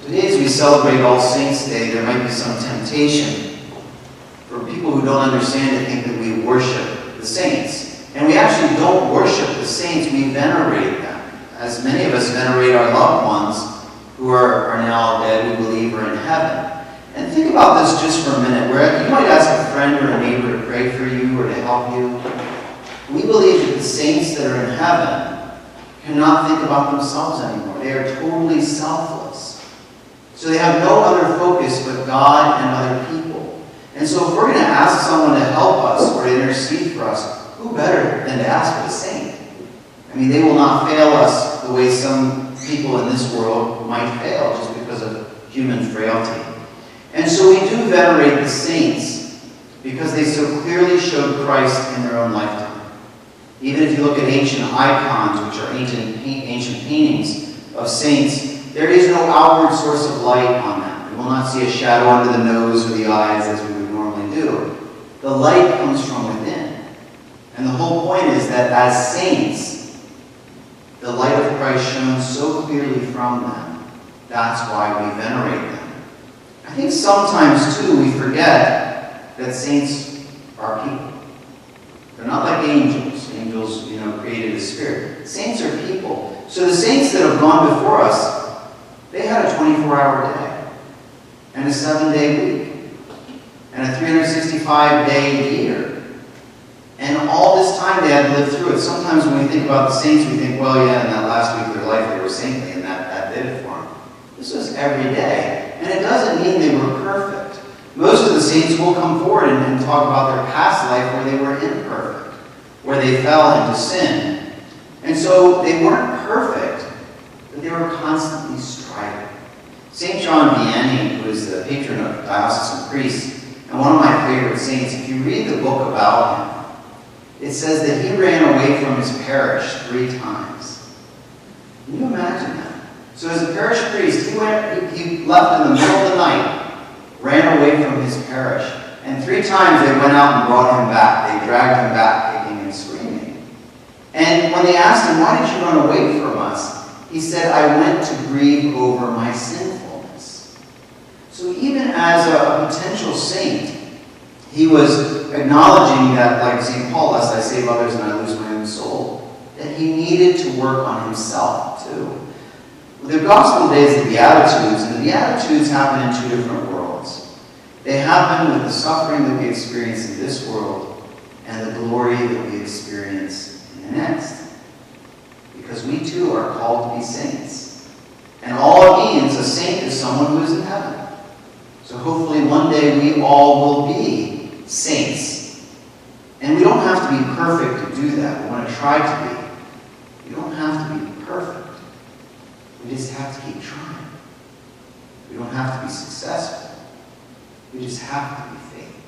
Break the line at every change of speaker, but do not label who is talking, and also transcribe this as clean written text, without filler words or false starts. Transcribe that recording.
Today, as we celebrate All Saints' Day, there might be some temptation for people who don't understand to think that we worship the saints. And we actually don't worship the saints, we venerate them. As many of us venerate our loved ones who are now dead, we believe are in heaven. And think about this just for a minute, where you might ask a friend or a neighbor to pray for you or to help you. We believe that the saints that are in heaven cannot think about themselves anymore. They are totally selfless. So they have no other focus but God and other people. And so if we're going to ask someone to help us or to intercede for us, who better than to ask for the saint? I mean, they will not fail us the way some people in this world might fail just because of human frailty. And so we do venerate the saints because they so clearly showed Christ in their own lifetime. Even if you look at ancient icons, which are ancient paintings of saints, there is no outward source of light on them. You will not see a shadow under the nose or the eyes as we would normally do. The light comes from within. And the whole point is that as saints, the light of Christ shone so clearly from them. That's why we venerate them. I think sometimes, too, we forget that saints are people. They're not like angels. Angels, created a spirit. Saints are people. So the saints that have gone before us, they had a 24-hour day, and a 7-day week, and a 365-day year. And all this time they had lived through it. Sometimes when we think about the saints, we think, well, yeah, in that last week of their life they were saintly, and that did it for them. This was every day. And it doesn't mean they were perfect. Most of the saints will come forward and talk about their past life where they were imperfect, where they fell into sin. And so they weren't perfect, but they were constantly striving. St. John Vianney, who is the patron of diocesan priests, and one of my favorite saints, if you read the book about him, it says that he ran away from his parish 3 times. Can you imagine that? So as a parish priest, he left in the middle of the night, ran away from his parish, and 3 times they went out and brought him back. They dragged him back, kicking and screaming. And when they asked him, why did you run away from us? He said, I went to grieve over my sinfulness. So even as a potential saint, he was acknowledging that, like St. Paul, lest I save others and I lose my own soul, that he needed to work on himself too. The gospel today is the Beatitudes, and the Beatitudes happen in 2 different worlds. They happen with the suffering that we experience in this world and the glory that we experience in the next. Because we too are called to be saints. And all it means, a saint is someone who is in heaven. So hopefully one day we all will be saints. And we don't have to be perfect to do that. We want to try to be. We don't have to be perfect. We just have to keep trying. We don't have to be successful. We just have to be faithful.